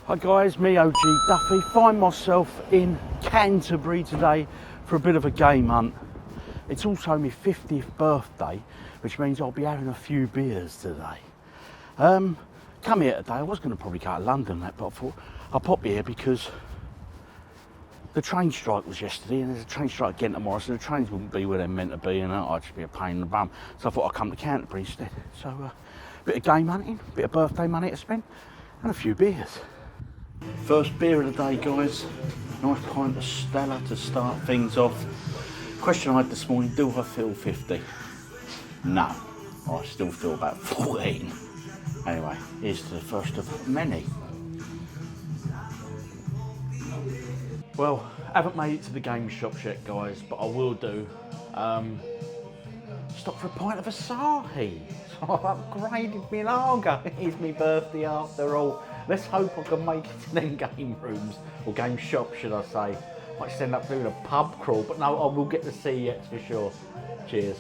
Hi guys, me OGDuffy. Find myself in Canterbury today for a bit of a game hunt. It's also my 50th birthday, which means I'll be having a few beers today. Come here today. I was going to probably go to London, but I thought I'll pop here because the train strike was yesterday and there's a train strike again tomorrow, so the trains wouldn't be where they're meant to be and I'd just be a pain in the bum. So I thought I'd come to Canterbury instead. So a bit of game hunting, a bit of birthday money to spend and a few beers. First beer of the day, guys. Nice pint of Stella to start things off. Question I had this morning, do I feel 50? No, I still feel about 14. Anyway, here's to the first of many. Well, I haven't made it to the game shops yet, guys, but I will do. Stop for a pint of Asahi. So I've upgraded my lager. It's my birthday after all. Let's hope I can make it to them game rooms, or game shops should I say. Might just end up doing a pub crawl, but no, I will get to see you for sure. Cheers.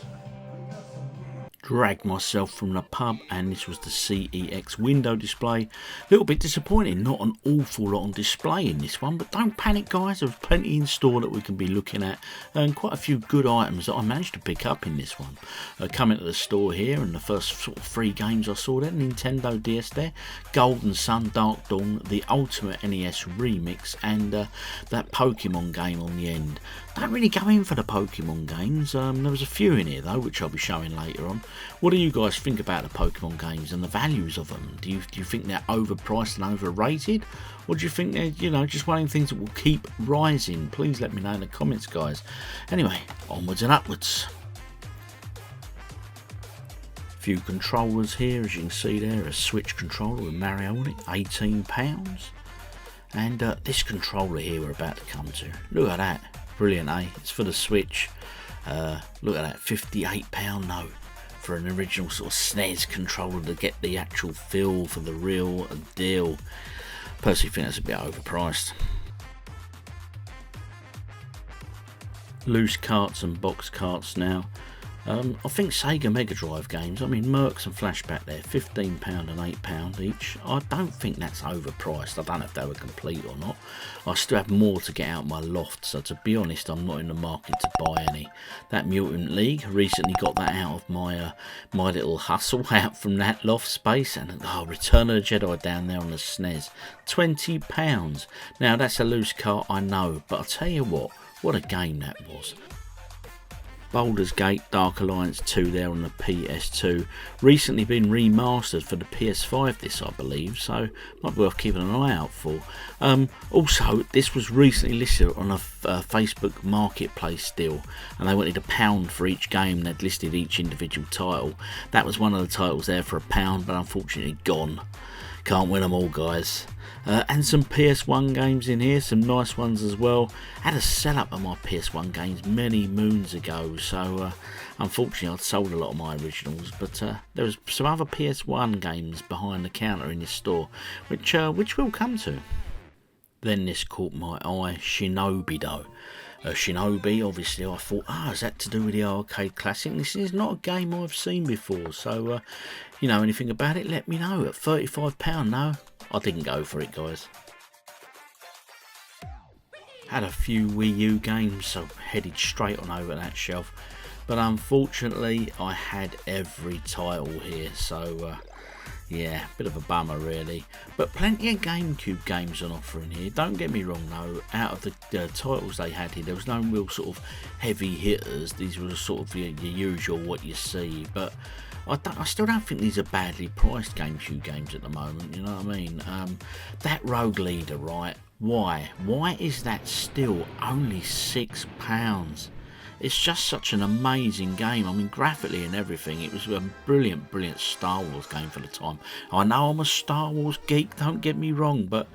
Dragged myself from the pub and this was the CEX window display. A little bit disappointing, not an awful lot on display in this one, but don't panic guys, there's plenty in store that we can be looking at and quite a few good items that I managed to pick up in this one. Coming to the store here and the first sort of 3 games I saw there, Nintendo DS there, Golden Sun, Dark Dawn, the Ultimate NES Remix and that Pokemon game on the end. Don't really go in for the Pokemon games, there was a few in here though which I'll be showing later on. What do you guys think about the Pokemon games and the values of them? Do you think they're overpriced and overrated? Or do you think they're, just one of the things that will keep rising? Please let me know in the comments guys. Anyway, onwards and upwards. Few controllers here, as you can see there, a Switch controller with Mario on it, £18. And this controller here we're about to come to, look at that. Brilliant, eh? It's for the Switch. Look at that, £58 note for an original sort of SNES controller to get the actual feel for the real deal. Personally think that's a bit overpriced. Loose carts and box carts now. I think Sega Mega Drive games, I mean Mercs and Flashback there, £15 and £8 each. I don't think that's overpriced. I don't know if they were complete or not. I still have more to get out of my loft, so to be honest I'm not in the market to buy any. That Mutant League, recently got that out of my my little hustle out from that loft space, and Return of the Jedi down there on the SNES, £20. Now that's a loose cart I know, but I'll tell you what a game that was. Baldur's Gate Dark Alliance 2 there on the PS2, recently been remastered for the PS5 this I believe, so might be worth keeping an eye out for. Also this was recently listed on a Facebook marketplace deal and they wanted £1 for each game. They'd listed each individual title. That was one of the titles there for £1 but unfortunately gone. Can't win them all guys. And some PS1 games in here, some nice ones as well. Had a sell up of my PS1 games many moons ago, so unfortunately I'd sold a lot of my originals, but there was some other PS1 games behind the counter in this store, which we'll come to. Then this caught my eye, Shinobi though. Shinobi, obviously I thought, is that to do with the arcade classic? This is not a game I've seen before, so you know anything about it, let me know. At £35 no, I didn't go for it guys. Had a few Wii U games, so headed straight on over that shelf, but unfortunately I had every title here, so yeah, bit of a bummer really, but plenty of GameCube games on offer in here. Don't get me wrong though, out of the titles they had here, there was no real sort of heavy hitters. These were sort of your usual what you see, but I still don't think these are badly priced GameCube games at the moment, you know what I mean? That Rogue Leader, right, why is that still only £6? It's just such an amazing game. I mean, graphically and everything, it was a brilliant Star Wars game for the time. I know I'm a Star Wars geek, don't get me wrong, but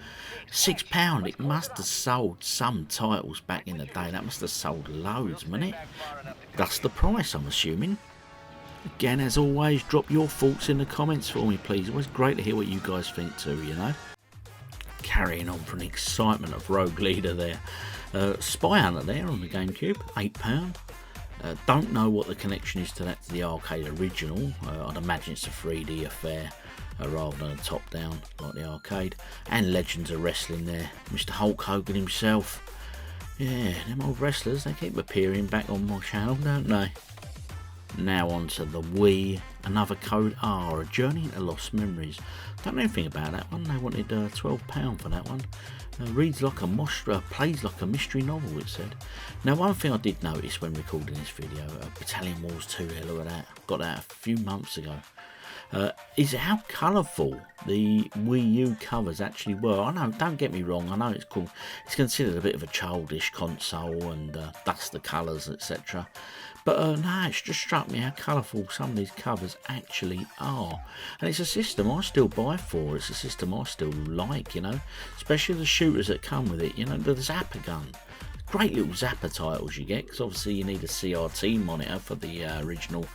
£6, it must have sold some titles back in the day. That must have sold loads, mustn't it? That's the price, I'm assuming. Again, as always, drop your thoughts in the comments for me, please. It was great to hear what you guys think too, you know. Carrying on from the excitement of Rogue Leader there. Spy Hunter there on the GameCube, £8. Don't know what the connection is to that, to the arcade original. I'd imagine it's a 3D affair. rather than a top down like the arcade. And Legends of Wrestling there, Mr. Hulk Hogan himself. Yeah, them old wrestlers, they keep appearing back on my channel, don't they? Now on to the Wii, another Code R, A Journey into Lost Memories. Don't know anything about that one. They wanted £12 for that one. Reads like a plays like a mystery novel, it said. Now, one thing I did notice when recording this video, Battalion Wars 2 here, look at that. Got that a few months ago. Is how colourful the Wii U covers actually were. I know, don't get me wrong, I know it's considered a bit of a childish console and dust the colours, etc. But no, it's just struck me how colourful some of these covers actually are. And it's a system I still buy for, it's a system I still like, you know, especially the shooters that come with it, you know, the Zapper gun. Great little Zapper titles you get, because obviously you need a CRT monitor for the original.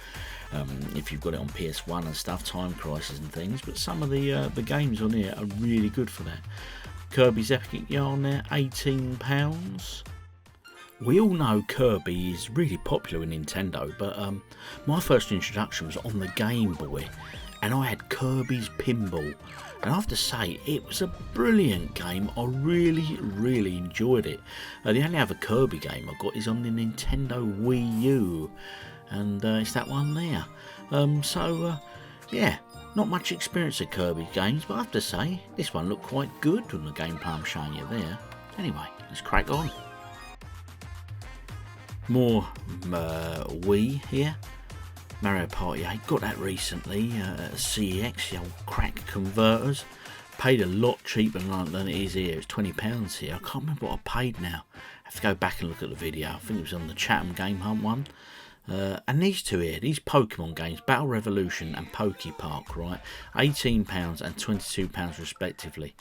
If you've got it on PS1 and stuff, Time Crisis and things, but some of the games on here are really good for that. Kirby's Epic Yarn there, £18. We all know Kirby is really popular in Nintendo, but my first introduction was on the Game Boy, and I had Kirby's Pinball, and I have to say it was a brilliant game. I really enjoyed it. The only other Kirby game I got is on the Nintendo Wii U, and it's that one there. Yeah, not much experience at Kirby games, but I have to say this one looked quite good on the gameplay I'm showing you there. Anyway, let's crack on. More Wii here. Mario Party 8, got that recently at CEX, the old crack converters. Paid a lot cheaper than it is here. It's £20 here. I can't remember what I paid now. I have to go back and look at the video. I think it was on the Chatham Game Hunt one. And these two here, these Pokemon games, Battle Revolution and Pokepark, right? £18 and £22 respectively.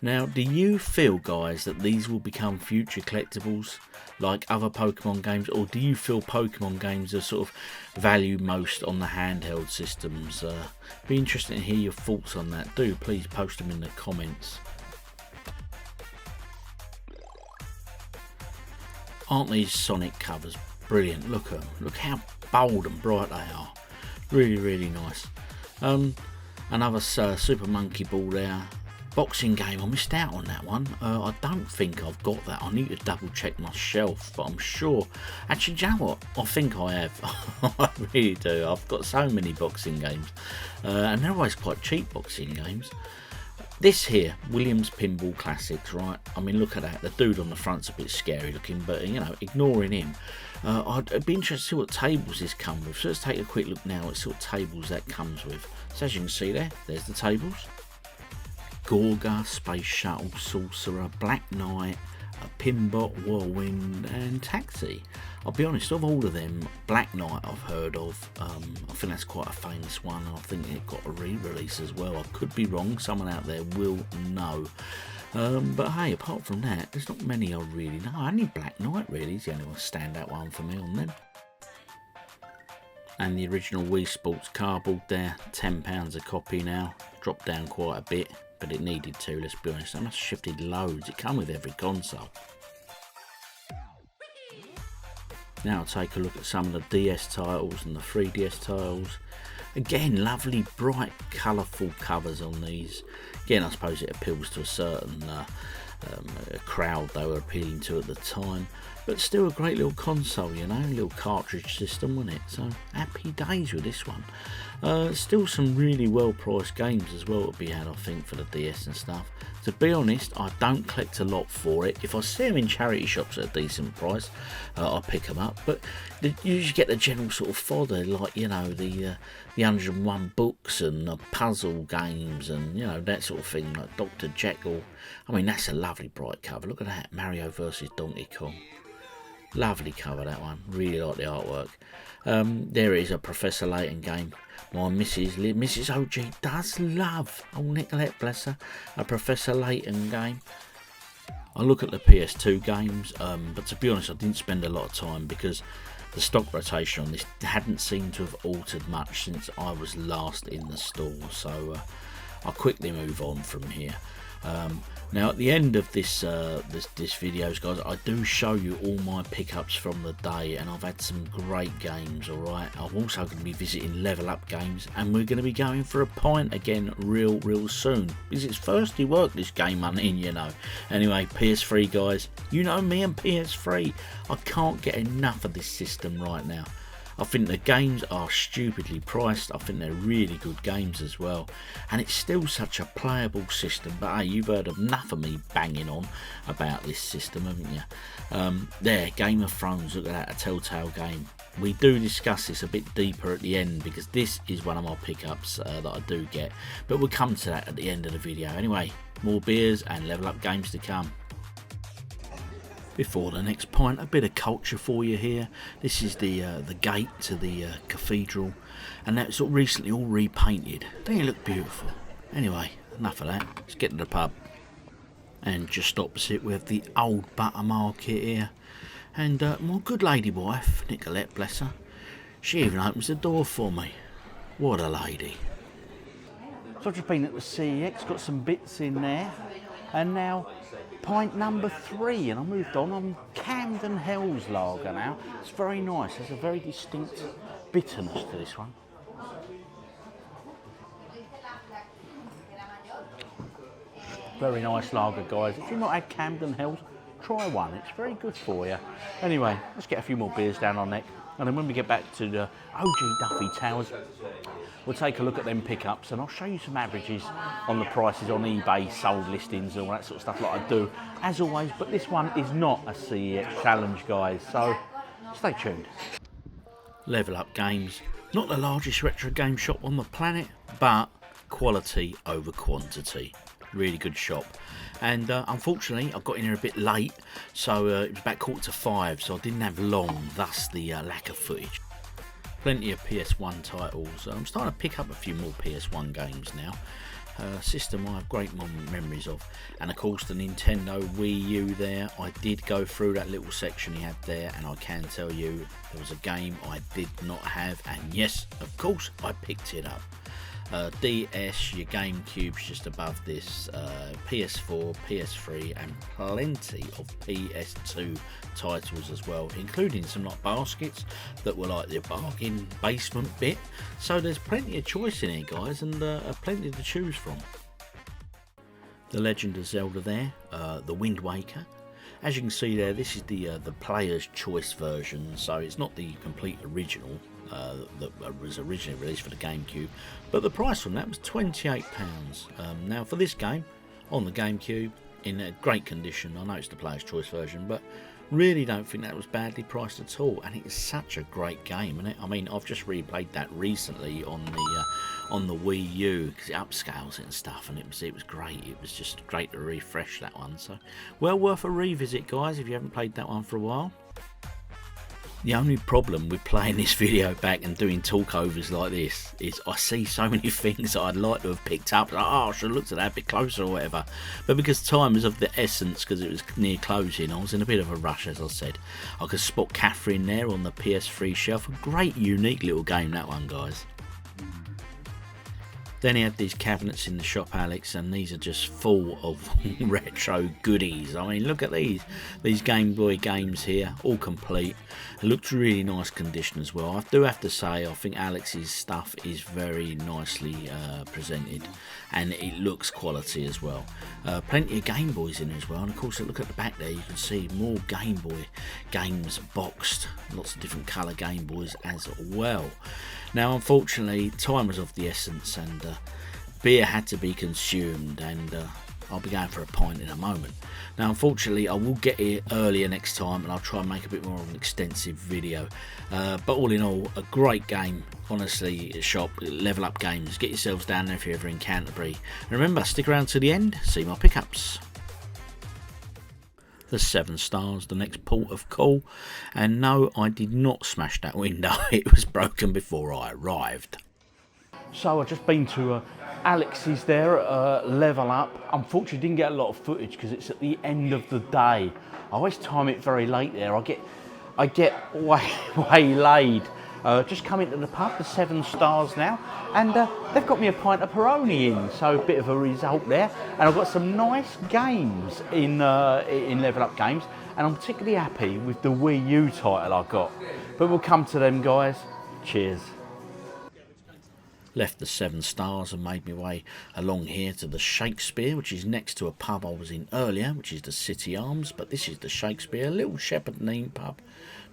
Now, do you feel, guys, that these will become future collectibles like other Pokemon games, or do you feel Pokemon games are sort of valued most on the handheld systems? Be interested to hear your thoughts on that. Do please post them in the comments. Aren't these Sonic covers brilliant? Look at them. Look how bold and bright they are. Really nice. Another Super Monkey Ball there. Boxing game, I missed out on that one. I don't think I've got that. I need to double check my shelf, but I'm sure. Actually, do you know what? I think I have. I really do. I've got so many boxing games, and they're always quite cheap boxing games. This here, Williams Pinball Classics, right? I mean, look at that. The dude on the front's a bit scary looking, but, you know, ignoring him. I'd be interested to see what tables this comes with. So let's take a quick look now at sort of tables that comes with. So as you can see there's the tables. Gorga, Space Shuttle, Sorcerer, Black Knight, Pinbot, Whirlwind and Taxi. I'll be honest, of all of them, Black Knight I've heard of. I think that's quite a famous one. I think it got a re-release as well. I could be wrong, someone out there will know. But hey, apart from that, there's not many I really know. Only Black Knight really is the only one standout one for me on them. And the original Wii Sports cardboard there, £10 a copy now. Dropped down quite a bit, but it needed to, let's be honest. I must have shifted loads. It come with every console. Now I'll take a look at some of the DS titles and the 3DS titles. Again, lovely, bright, colourful covers on these. Again, I suppose it appeals to a certain crowd they were appealing to at the time. But still a great little console, you know, a little cartridge system, wasn't it? So happy days with this one. Still some really well priced games as well to be had, I think, for the DS and stuff. To be honest, I don't collect a lot for it. If I see them in charity shops at a decent price, I'll pick them up. But you usually get the general sort of fodder, like, you know, the 101 books and the puzzle games and, you know, that sort of thing, like Dr. Jekyll. I mean, that's a lovely bright cover. Look at that, Mario vs Donkey Kong. Lovely cover, that one. Really like the artwork. There is a Professor Layton game. My Mrs. OG does love, oh Nicolette bless her, a Professor Layton game. I look at the PS2 games, but to be honest, I didn't spend a lot of time because the stock rotation on this hadn't seemed to have altered much since I was last in the store. So I'll quickly move on from here. Now at the end of this videos, guys, I do show you all my pickups from the day, and I've had some great games. All right, I'm also going to be visiting Level Up Games, and we're going to be going for a pint again real soon, because it's thirsty work, this game hunting, you know. Anyway, PS3, guys, you know me and PS3. I can't get enough of this system right now. I think the games are stupidly priced. I think they're really good games as well, and it's still such a playable system. But hey, you've heard enough of me banging on about this system, haven't you? There, Game of Thrones, look at that, a Telltale game. We do discuss this a bit deeper at the end, because this is one of my pickups that I do get, but we'll come to that at the end of the video. Anyway, more beers and Level Up games to come. Before the next pint, a bit of culture for you here. This is the gate to the cathedral, and that's all recently all repainted. Don't you look beautiful? Anyway, enough of that. Let's get to the pub. And just opposite, we have the old butter market here, and my good lady wife, Nicolette, bless her, she even opens the door for me. What a lady. So I've just been at the CEX, got some bits in there, and now pint number 3, and I moved on. I'm Camden Hell's Lager now. It's very nice. There's a very distinct bitterness to this one. Very nice lager, guys. If you've not had Camden Hell's, try one. It's very good for you. Anyway, let's get a few more beers down our neck, and then when we get back to the OGDuffy Towers, we'll take a look at them pickups, and I'll show you some averages on the prices on eBay, sold listings, and all that sort of stuff like I do, as always. But this one is not a CEX challenge, guys, so stay tuned. Level Up Games, not the largest retro game shop on the planet, but quality over quantity. Really good shop. And unfortunately, I got in here a bit late, so it was about 4:45, so I didn't have long, thus the lack of footage. Plenty of PS1 titles. I'm starting to pick up a few more PS1 games now. System I have great memories of, and of course the Nintendo Wii U there. I did go through that little section he had there, and I can tell you there was a game I did not have, and yes, of course I picked it up. DS, your GameCube's just above this, PS4, PS3, and plenty of PS2 titles as well, including some like baskets that were like the bargain basement bit. So there's plenty of choice in here, guys, and plenty to choose from. The Legend of Zelda there, the Wind Waker. As you can see there, this is the player's choice version, so it's not the complete original that was originally released for the GameCube, but the price on that was £28. Now for this game on the GameCube, in a great condition. I know it's the player's choice version, but really don't think that was badly priced at all, and it is such a great game, isn't it? I mean, I've just replayed that recently on the Wii U, because it upscales it and stuff, and it was great. It was just great to refresh that one, so well worth a revisit, guys, if you haven't played that one for a while. The only problem with playing this video back and doing talkovers like this is I see so many things that I'd like to have picked up. Like, oh, I should have looked at that a bit closer or whatever. But because time is of the essence, because it was near closing, I was in a bit of a rush, as I said. I could spot Catherine there on the PS3 shelf. A great, unique little game, that one, guys. Then he had these cabinets in the shop, Alex, and these are just full of retro goodies. I mean, look at these Game Boy games here, all complete. It looks really nice condition as well. I do have to say, I think Alex's stuff is very nicely presented, and it looks quality as well. Plenty of Game Boys in as well, and of course, look at the back there, you can see more Game Boy games boxed, lots of different colour Game Boys as well. Now, unfortunately, time was of the essence, and beer had to be consumed, and I'll be going for a pint in a moment. Now, unfortunately, I will get here earlier next time, and I'll try and make a bit more of an extensive video. But all in all, a great game, honestly. Shop, Level Up Games. Get yourselves down there if you're ever in Canterbury. And remember, stick around to the end, see my pickups. The 7 stars, the next port of call, and no, I did not smash that window. It was broken before I arrived. So I've just been to Alex's there at Level Up. Unfortunately, didn't get a lot of footage because it's at the end of the day. I always time it very late there. I get way laid Just come into the pub, the 7 Stars now, and they've got me a pint of Peroni in, so a bit of a result there. And I've got some nice games in Level Up Games, and I'm particularly happy with the Wii U title I got. But we'll come to them, guys. Cheers. Left the 7 Stars and made my way along here to the Shakespeare, which is next to a pub I was in earlier, which is the City Arms, but this is the Shakespeare, a little Shepherd-Neame pub.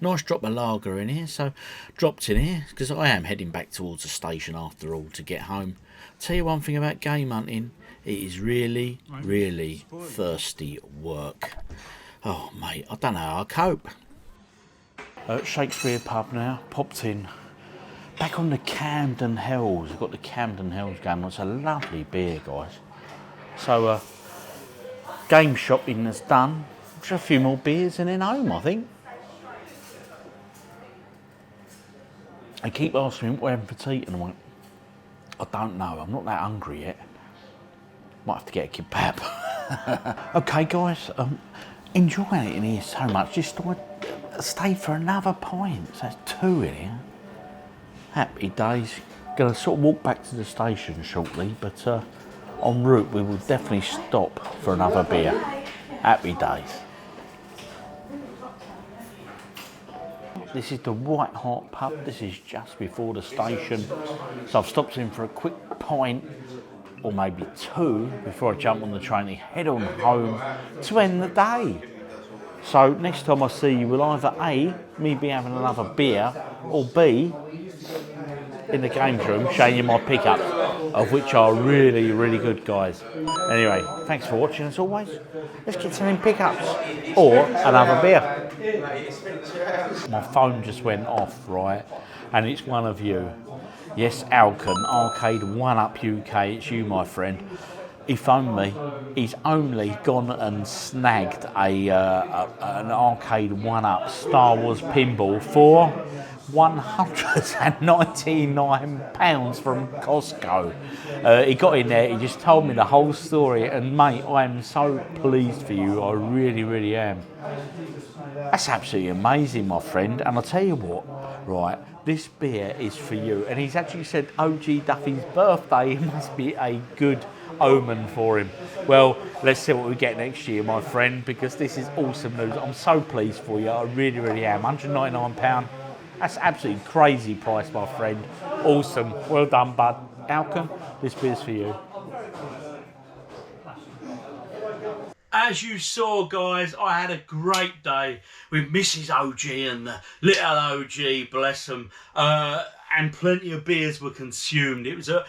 Nice drop of lager in here, so dropped in here because I am heading back towards the station after all to get home. Tell you one thing about game hunting, it is really, really thirsty work. Oh mate, I don't know how I cope. Shakespeare pub now, popped in. Back on the Camden Hells, I've got the Camden Hells going on. It's a lovely beer, guys. So, game shopping is done. Just a few more beers and then home, I think. They keep asking me what we're having for tea, and I'm like, I don't know, I'm not that hungry yet. Might have to get a kebab. Okay, guys, enjoying it in here so much. Just stayed for another pint. So that's 2 in here. Happy days. Going to sort of walk back to the station shortly, but en route we will definitely stop for another beer. Happy days. This is the White Hart pub. This is just before the station. So I've stopped in for a quick pint, or maybe 2, before I jump on the train and head on home to end the day. So next time I see you will either A, me be having another beer, or B, in the games room showing you my pickups, of which are really, really good, guys. Anyway, thanks for watching as always. Let's get some pickups or another beer. My phone just went off, right? And it's one of you. Yes, Alcon, Arcade 1-Up UK, it's you, my friend. He phoned me. He's only gone and snagged an Arcade 1-Up Star Wars pinball for £199 from Costco. He got in there, he just told me the whole story, and mate, I am so pleased for you, I really, really am. That's absolutely amazing, my friend, and I'll tell you what, right, this beer is for you, and he's actually said OGDuffy's birthday must be a good omen for him. Well, let's see what we get next year, my friend, because this is awesome news. I'm so pleased for you, I really, really am. £199. That's absolutely crazy price, my friend. Awesome. Well done, bud. Alcon, this beer's for you. As you saw, guys, I had a great day with Mrs. OG and the little OG, bless them. And plenty of beers were consumed. It was a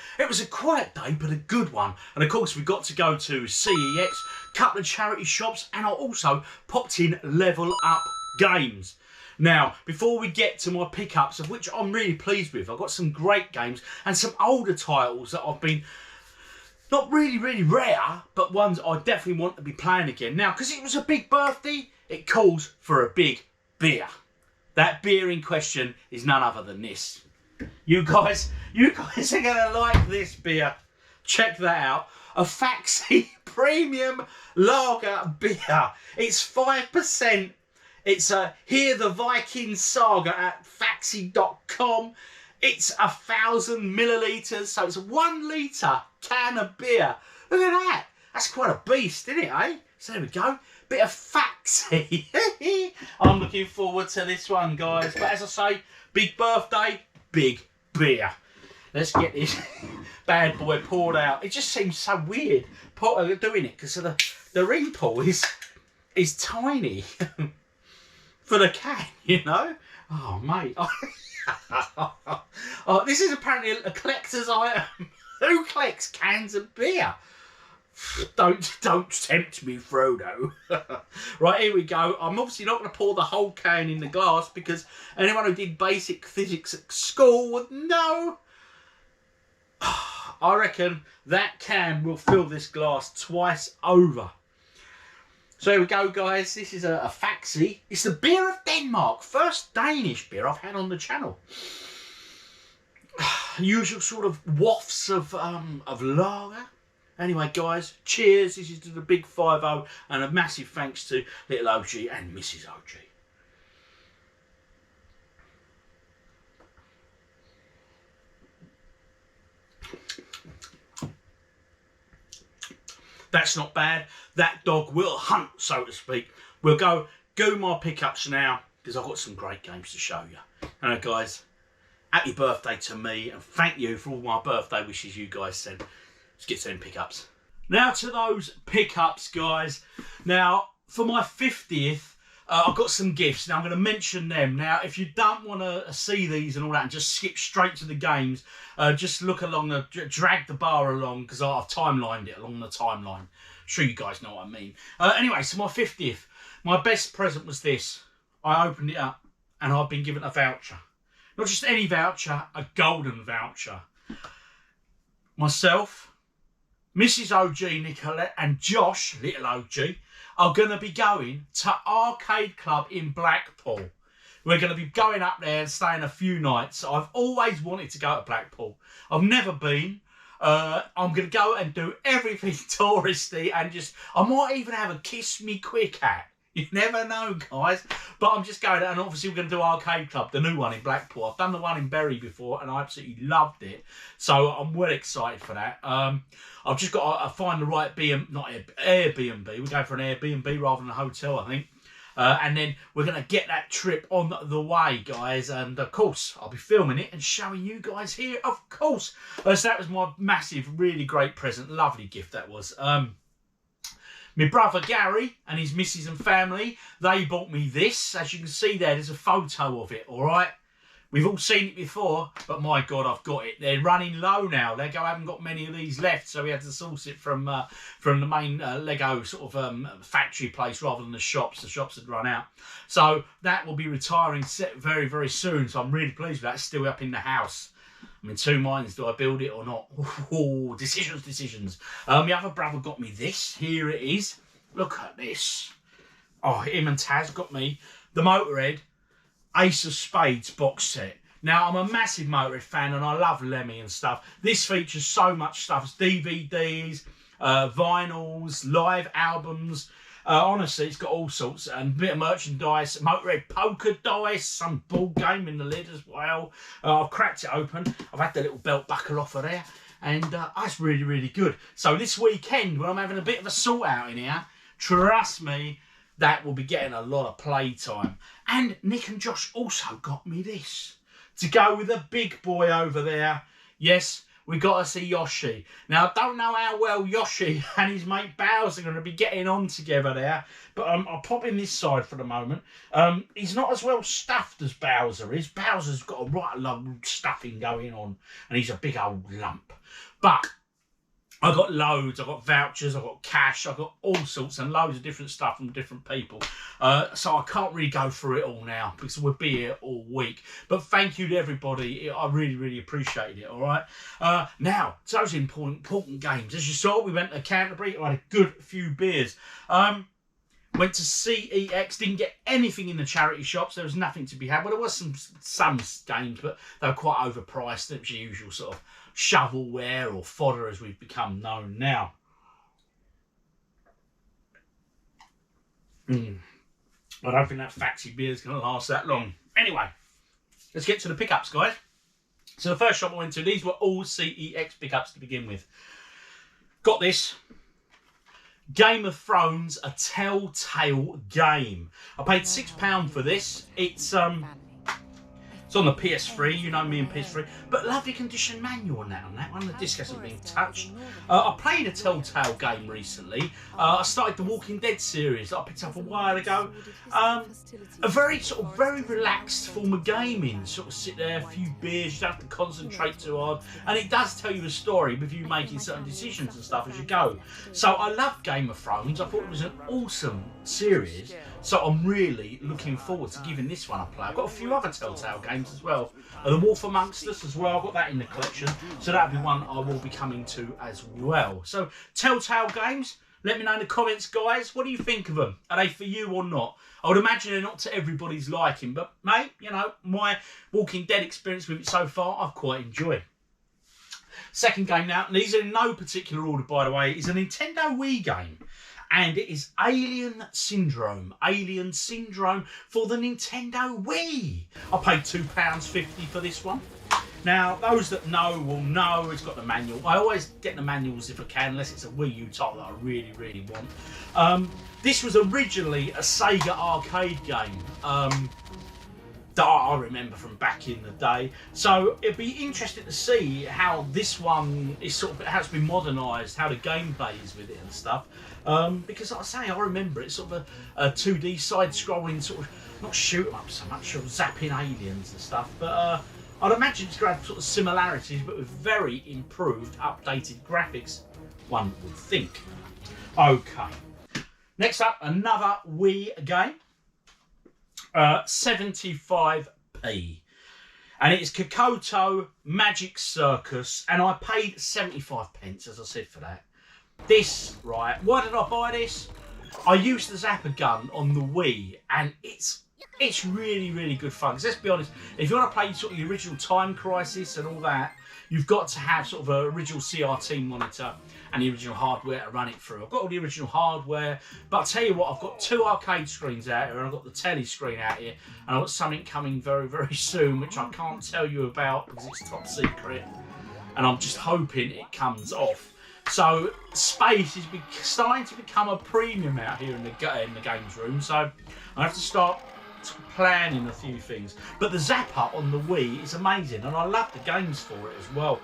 quiet day, but a good one. And of course, we got to go to CEX, couple of charity shops, and I also popped in Level Up Games. Now, before we get to my pickups, of which I'm really pleased with, I've got some great games and some older titles that I've been, not really, really rare, but ones I definitely want to be playing again. Now, because it was a big birthday, it calls for a big beer. That beer in question is none other than this. You guys are going to like this beer. Check that out. A Faxi Premium Lager beer. It's 5%. It's Hear the Viking Saga at faxi.com. It's 1,000 millilitres, so it's a 1 litre can of beer. Look at that. That's quite a beast, isn't it, eh? So there we go. Bit of Faxi. I'm looking forward to this one, guys. But as I say, big birthday, big beer. Let's get this bad boy poured out. It just seems so weird doing it because the ring pull is tiny. For the can, you know? Oh, mate. Oh, this is apparently a collector's item. Who collects cans of beer? Don't tempt me, Frodo. Right, here we go. I'm obviously not going to pour the whole can in the glass because anyone who did basic physics at school would know. I reckon that can will fill this glass twice over. So here we go, guys. This is a Faxi. It's the beer of Denmark. First Danish beer I've had on the channel. Usual sort of wafts of lager. Anyway, guys, cheers. This is to the big 5-0 and a massive thanks to little OG and Mrs. OG. That's not bad. That dog will hunt, so to speak. We'll go my pickups now, because I've got some great games to show you. Alright guys, happy birthday to me, and thank you for all my birthday wishes you guys sent. Let's get to them pickups. Now to those pickups, guys. Now, for my 50th, I've got some gifts. Now, I'm going to mention them. Now, if you don't want to see these and all that and just skip straight to the games, just look along the, drag the bar along, because I've timelined it along the timeline. I'm sure you guys know what I mean. Anyway, so my 50th, my best present was this. I opened it up and I've been given a voucher. Not just any voucher, a golden voucher. Myself, Mrs. OG, Nicolette, and Josh, little OG, are going to be going to Arcade Club in Blackpool. We're going to be going up there and staying a few nights. I've always wanted to go to Blackpool. I've never been. I'm going to go and do everything touristy and just... I might even have a Kiss Me Quick hat. You never know, guys. But I'm just going, and obviously we're going to do Arcade Club, the new one in Blackpool. I've done the one in Bury before, and I absolutely loved it. So I'm well excited for that. I've just got to find the right Airbnb. We're going for an Airbnb rather than a hotel, I think. And then we're going to get that trip on the way, guys. And, of course, I'll be filming it and showing you guys here, of course. So that was my massive, really great present. Lovely gift that was. My brother Gary and his missus and family, they bought me this. As you can see there's a photo of it, all right? We've all seen it before, but my God, I've got it. They're running low now. Lego haven't got many of these left, so we had to source it from the main Lego sort of factory place rather than the shops. The shops had run out. So that will be retiring very, very soon, so I'm really pleased with that. It's still up in the house. I'm in two minds, do I build it or not? Ooh, decisions. My other brother got me this. Here it is. Look at this. Oh, him and Taz got me the Motorhead Ace of Spades box set. Now, I'm a massive Motorhead fan and I love Lemmy and stuff. This features so much stuff. It's DVDs, vinyls, live albums. Honestly, it's got all sorts and a bit of merchandise, Motorhead poker dice, some ball game in the lid as well. I've cracked it open. I've had the little belt buckle off of there, and that's really, really good. So this weekend, when I'm having a bit of a sort out in here, trust me, that will be getting a lot of playtime. And Nick and Josh also got me this to go with the big boy over there. Yes, we got to see Yoshi. Now, I don't know how well Yoshi and his mate Bowser are going to be getting on together there, but I'll pop in this side for the moment. He's not as well stuffed as Bowser is. Bowser's got a right lot of stuffing going on, and he's a big old lump. But I got loads. I got vouchers. I got cash. I got all sorts and loads of different stuff from different people. So I can't really go through it all now because we'll be here all week. But thank you to everybody. I really, really appreciated it. All right. Now to those important games. As you saw, we went to Canterbury. I had a good few beers. Went to CEX. Didn't get anything in the charity shops. There was nothing to be had. Well, there was some games, but they were quite overpriced. It was the usual sort of shovelware or fodder as we've become known now. I don't think that factory beer is going to last that long. Anyway, let's get to the pickups, guys. So the first shop I went to, these were all CEX pickups to begin with. Got this. Game of Thrones, a Telltale game. I paid £6 for this. It's on the PS3, you know me and PS3, but lovely condition manual on that one. The disc hasn't been touched. I played a Telltale game recently. I started the Walking Dead series that I picked up a while ago. A very relaxed form of gaming. Sort of sit there, a few beers, you don't have to concentrate too hard, and it does tell you a story with you making certain decisions and stuff as you go. So I love Game of Thrones. I thought it was an awesome series. So I'm really looking forward to giving this one a play. I've got a few other Telltale games as well. The Wolf Amongst Us as well. I've got that in the collection. So that'll be one I will be coming to as well. So Telltale games, let me know in the comments, guys. What do you think of them? Are they for you or not? I would imagine they're not to everybody's liking. But, mate, you know, my Walking Dead experience with it so far, I've quite enjoyed. Second game now, and these are in no particular order, by the way, is a Nintendo Wii game. And it is Alien Syndrome. Alien Syndrome for the Nintendo Wii. I paid £2.50 for this one. Now, those that know will know it's got the manual. I always get the manuals if I can, unless it's a Wii U title that I really, really want. This was originally a Sega arcade game that I remember from back in the day. So it'd be interesting to see how this one is sort of, how it's been modernised, how the gameplay is with it and stuff. Because like I say, I remember it's sort of a 2D side-scrolling sort of, not shoot 'em up so much, sort of zapping aliens and stuff, but I'd imagine it's going to have sort of similarities, but with very improved, updated graphics, one would think. Okay. Next up, another Wii game. 75p. And it's Kokoto Magic Circus, and I paid 75 pence, as I said, for that. This, right, why did I buy this? I used the Zapper gun on the Wii, and it's really, really good fun. Because let's be honest, if you want to play sort of the original Time Crisis and all that, you've got to have sort of an original CRT monitor and the original hardware to run it through. I've got all the original hardware, but I'll tell you what, I've got 2 arcade screens out here, and I've got the telly screen out here, and I've got something coming very, very soon, which I can't tell you about because it's top secret, and I'm just hoping it comes off. So space is starting to become a premium out here in the games room, so I have to start planning a few things. But the Zapper on the Wii is amazing, and I love the games for it as well.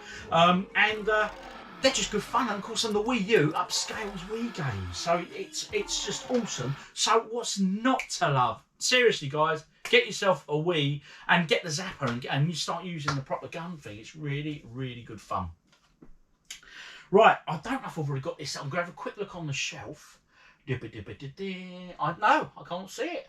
They're just good fun, and of course on the Wii U upscales Wii games, so it's just awesome. So what's not to love? Seriously, guys, get yourself a Wii and get the Zapper, and you start using the proper gun thing. It's really, really good fun. Right, I don't know if I've already got this. I'm going to have a quick look on the shelf. I can't see it.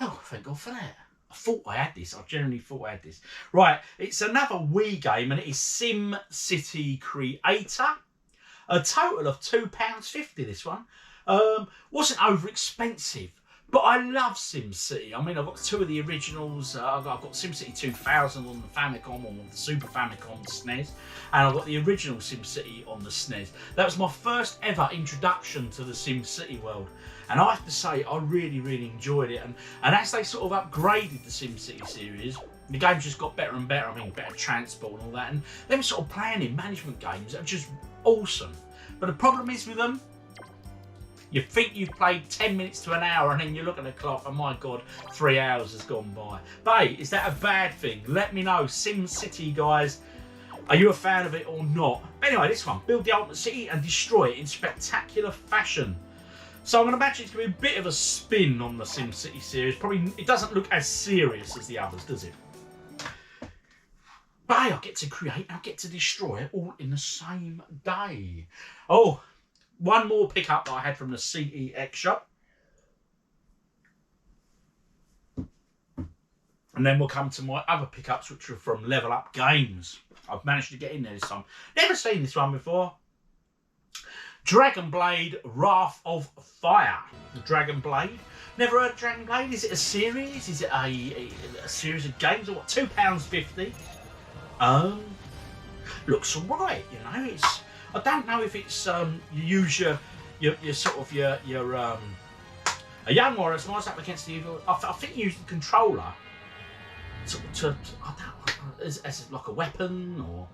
Oh, thank God for that. I thought I had this. I genuinely thought I had this. Right, it's another Wii game, and it is Sim City Creator. A total of £2.50, this one. Wasn't over expensive, but I love Sim City. I mean, I've got 2 of the originals. I've got Sim City 2000 on the Famicom, on the Super Famicom SNES, and I've got the original Sim City on the SNES. That was my first ever introduction to the Sim City world. And I have to say, I really, really enjoyed it. And as they sort of upgraded the SimCity series, the games just got better and better. I mean, better transport and all that. And them sort of planning management games are just awesome. But the problem is with them, you think you've played 10 minutes to an hour, and then you look at the clock, and my God, 3 hours has gone by. But hey, is that a bad thing? Let me know. SimCity, guys, are you a fan of it or not? But anyway, this one, build the ultimate city and destroy it in spectacular fashion. So I'm going to imagine it's going to be a bit of a spin on the SimCity series. Probably it doesn't look as serious as the others, does it? But hey, I get to create and I get to destroy all in the same day. Oh, one more pickup that I had from the CEX shop. And then we'll come to my other pickups, which are from Level Up Games. I've managed to get in there this time. Never seen this one before. Dragon Blade Wrath of Fire. Dragon Blade. Never heard of Dragon Blade? Is it a series? Is it a series of games? Or what? £2.50. Looks alright, you know. It's, I don't know if it's you use your sort of your a young warrior smiles up against the evil. I think you use the controller to I don't know, as like a weapon, or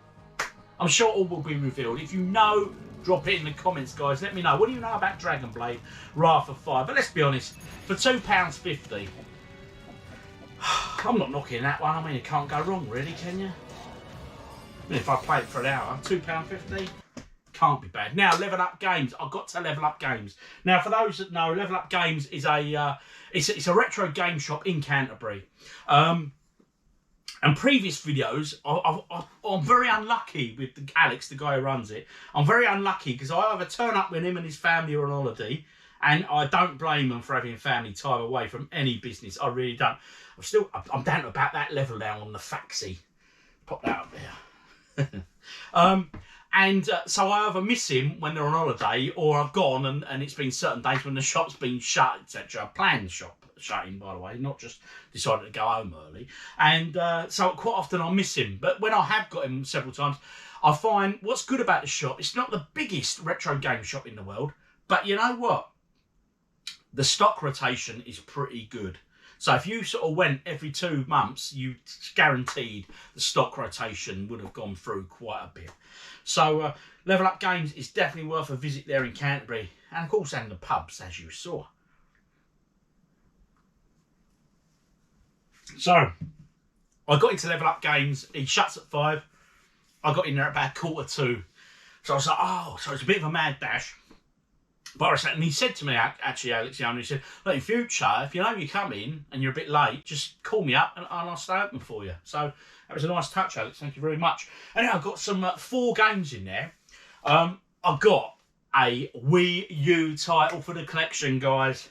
I'm sure all will be revealed. If you know, drop it in the comments, guys. Let me know. What do you know about Dragon Blade Wrath of Fire? But let's be honest, for £2.50, I'm not knocking that one. I mean, you can't go wrong, really, can you? I mean, if I play it for an hour, £2.50, can't be bad. Now, Level Up Games. I've got to Level Up Games. Now, for those that know, Level Up Games is it's a retro game shop in Canterbury. And previous videos, I'm very unlucky with Alex, the guy who runs it. I'm very unlucky because I either turn up when him and his family are on holiday, and I don't blame them for having family time away from any business. I really don't. I'm down to about that level now on the faxi. Pop that up there. So I either miss him when they're on holiday, or I've gone and it's been certain days when the shop's been shut, etc. Planned shop shutting, by the way, not just decided to go home early. And so quite often I miss him. But when I have got him several times, I find what's good about the shop, it's not the biggest retro game shop in the world, but you know what? The stock rotation is pretty good. So if you sort of went every 2 months, you guaranteed the stock rotation would have gone through quite a bit. So Level Up Games is definitely worth a visit there in Canterbury, and of course, and the pubs, as you saw. So I got into Level Up Games. He shuts at 5. I got in there at about 1:45. So I was like, oh, so it's a bit of a mad dash. But and he said to me, actually, Alex, he said, look, in future, if you know you come in and you're a bit late, just call me up and I'll stay open for you. So that was a nice touch, Alex. Thank you very much. And I've got some 4 games in there. I've got a Wii U title for the collection, guys.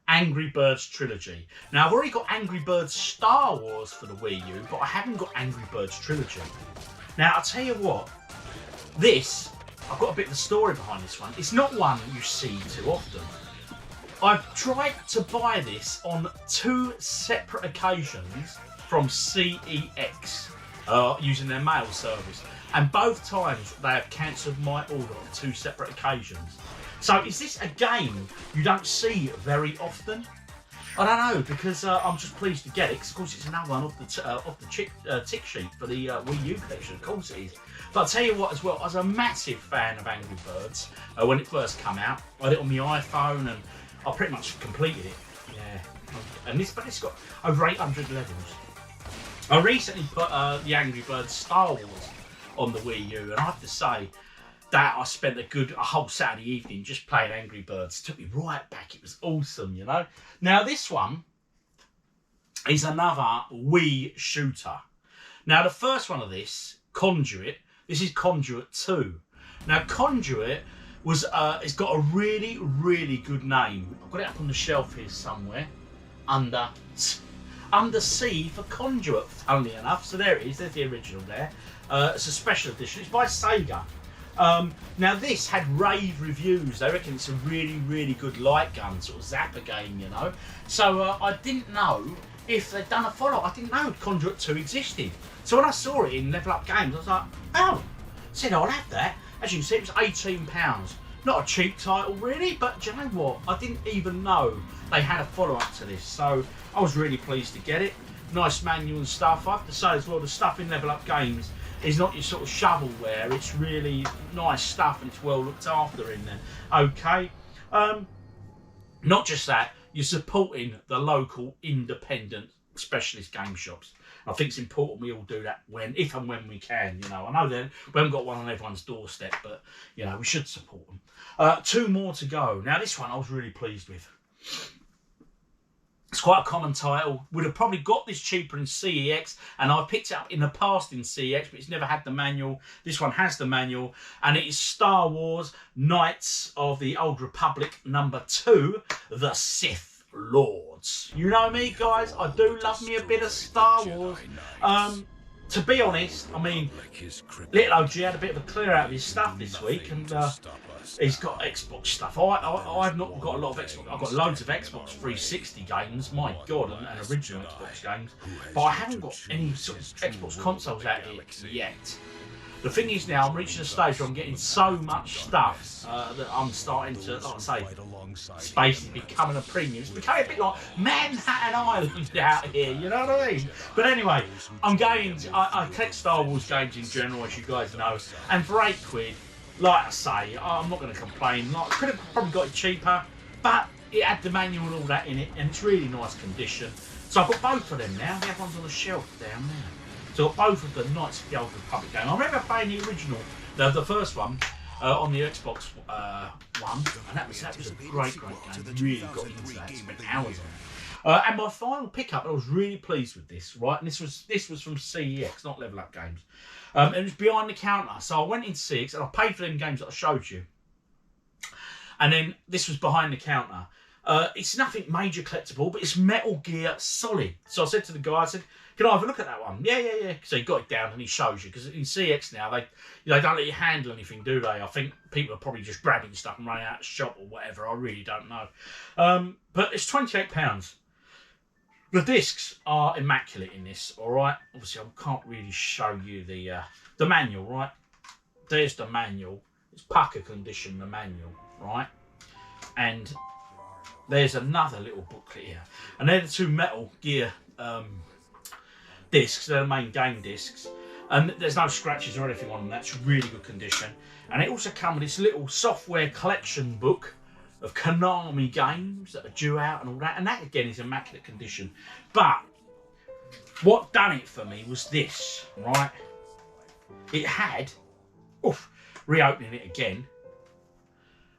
Angry Birds Trilogy. Now, I've already got Angry Birds Star Wars for the Wii U, but I haven't got Angry Birds Trilogy. Now, I'll tell you what, I've got a bit of a story behind this one. It's not one you see too often. I've tried to buy this on 2 separate occasions from CEX using their mail service. And both times they have cancelled my order on 2 separate occasions. So is this a game you don't see very often? I don't know, because I'm just pleased to get it. Cause of course, it's another one off the tick sheet for the Wii U collection. Of course it is. But I'll tell you what, as well, I was a massive fan of Angry Birds when it first came out. I had it on my iPhone, and I pretty much completed it. Yeah, and but it's got over 800 levels. I recently put the Angry Birds Star Wars on the Wii U, and I have to say that I spent a whole Saturday evening just playing Angry Birds. It took me right back. It was awesome, you know. Now this one is another Wii shooter. Now the first one of this, Conduit. This is Conduit 2. Now Conduit was it's got a really, really good name. I've got it up on the shelf here somewhere. Under Sea for Conduit, funnily enough. So there it is. There's the original there. It's a special edition. It's by Sega. Now this had rave reviews. They reckon it's a really, really good light gun sort of zapper game, you know. So I didn't know if they'd done a follow-up. I didn't know Conduit 2 existed. So when I saw it in Level Up Games, I was like, oh, said I'll have that. As you can see, it was £18. Not a cheap title really, but do you know what? I didn't even know they had a follow-up to this. So I was really pleased to get it. Nice manual and stuff. I have to say as well, the stuff in Level Up Games is not your sort of shovelware. It's really nice stuff, and it's well looked after in there. Okay. Not just that, you're supporting the local independent specialist game shops. I think it's important we all do that if and when we can, you know. I know that we haven't got one on everyone's doorstep, but, you know, we should support them. 2 more to go. Now, this one I was really pleased with. It's quite a common title. Would have probably got this cheaper in CEX, and I've picked it up in the past in CEX, but it's never had the manual. This one has the manual, and it is Star Wars Knights of the Old Republic #2, The Sith Lords. You know me, guys, I do love me a bit of Star Wars. To be honest, I mean, little OG had a bit of a clear out of his stuff this week, and he's got Xbox stuff. I've not got a lot of Xbox. I've got loads of Xbox 360 games, my God, and original Xbox games, but I haven't got any sort of Xbox consoles out here yet. The thing is now, I'm reaching a stage where I'm getting so much stuff that I'm starting to, like I say, space is becoming a premium. It's becoming a bit like Manhattan Island out here, you know what I mean? But anyway, I collect Star Wars games in general, as you guys know, and for £8, like I say, I'm not going to complain. Like, I could have probably got it cheaper, but it had the manual and all that in it, and it's really nice condition. So I've got both of them now. The other one's on the shelf down there. So I've got both of the Knights of the Old Republic game. I remember playing the original, the first one, on the Xbox One, and that was a great game. Really got into that, spent hours on it. And my final pickup, I was really pleased with this, right? And this was from CEX, not Level Up Games. And it was behind the counter. So I went into CEX and I paid for them games that I showed you. And then this was behind the counter. It's nothing major collectible, but it's Metal Gear Solid. So I said to the guy, I said, can I have a look at that one? Yeah. So he got it down and he shows you, because in CX now, they don't let you handle anything, do they? I think people are probably just grabbing stuff and running out of the shop or whatever. I really don't know. But it's £28. The discs are immaculate in this, all right? Obviously, I can't really show you the manual, right? There's the manual. It's pucker condition, the manual, right? And there's another little booklet here. And they're the two Metal Gear discs, they're the main game discs. And there's no scratches or anything on them, that's really good condition. And it also comes with this little software collection book of Konami games that are due out and all that. And that again is immaculate condition. But what done it for me was this, right? It had, reopening it again,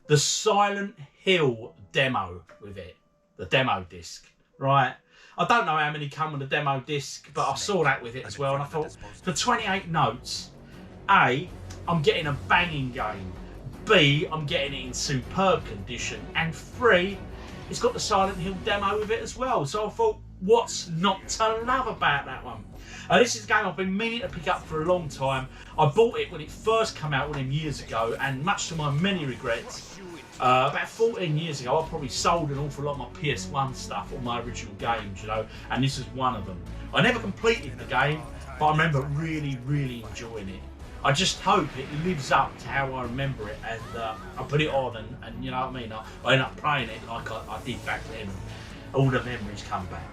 the Silent Hill demo with it, the demo disc, right? I don't know how many come with the demo disc, but I saw that with it as well, and I thought, for 28 notes, A, I'm getting a banging game, B, I'm getting it in superb condition, and 3, it's got the Silent Hill demo with it as well. So I thought, what's not to love about that one? This is a game I've been meaning to pick up for a long time. I bought it when it first came out with them years ago, and much to my many regrets, about 14 years ago, I probably sold an awful lot of my PS1 stuff, all my original games, you know, and this is one of them. I never completed the game, but I remember really, really enjoying it. I just hope it lives up to how I remember it, and I put it on, and you know what I mean, I end up playing it like I did back then. All the memories come back.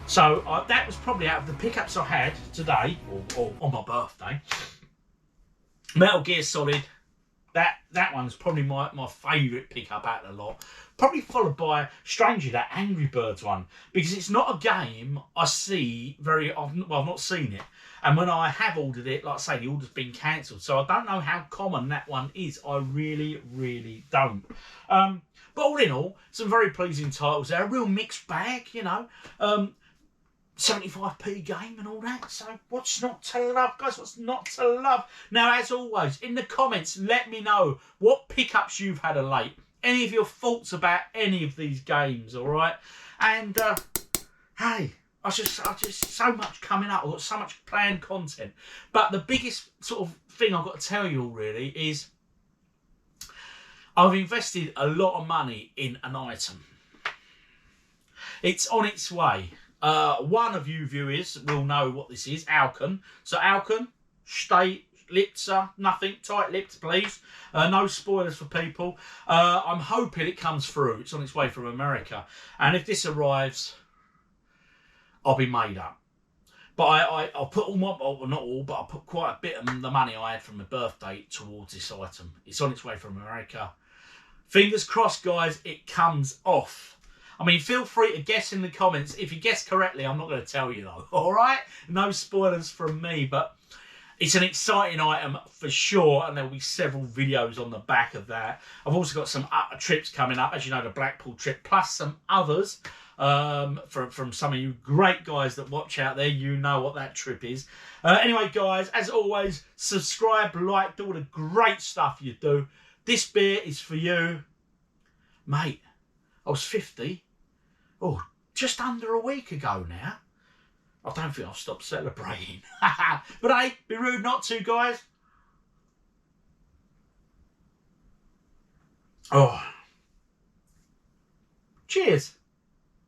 So that was probably out of the pickups I had today, or on my birthday. Metal Gear Solid, that one's probably my favourite pickup out of the lot. Probably followed by, strangely, that Angry Birds one, because it's not a game I see very often. Well, I've not seen it, and when I have ordered it, like I say, the order's been cancelled, so I don't know how common that one is. I really, really don't. But all in all, some very pleasing titles there. A real mixed bag, you know. 75p game and all that. So what's not to love, guys? What's not to love? Now, as always, in the comments, let me know what pickups you've had of late. Any of your thoughts about any of these games, all right? And hey, I just so much coming up. I've got so much planned content. But the biggest sort of thing I've got to tell you all really is I've invested a lot of money in an item. It's on its way. One of you viewers will know what this is, Alcon. So Alcon, stay lips, nothing, tight-lipped, please. No spoilers for people. I'm hoping it comes through. It's on its way from America. And if this arrives, I'll be made up. But I'll put all my, well, not all, but I'll put quite a bit of the money I had from my birthday towards this item. It's on its way from America. Fingers crossed, guys, it comes off. I mean, feel free to guess in the comments. If you guess correctly, I'm not going to tell you, though. All right? No spoilers from me, but it's an exciting item for sure, and there'll be several videos on the back of that. I've also got some trips coming up, as you know, the Blackpool trip, plus some others from some of you great guys that watch out there. You know what that trip is. Anyway, guys, as always, subscribe, like, do all the great stuff you do. This beer is for you. Mate, I was 50. Oh, just under a week ago now. I don't think I'll stop celebrating. But hey, be rude not to, guys. Oh. Cheers.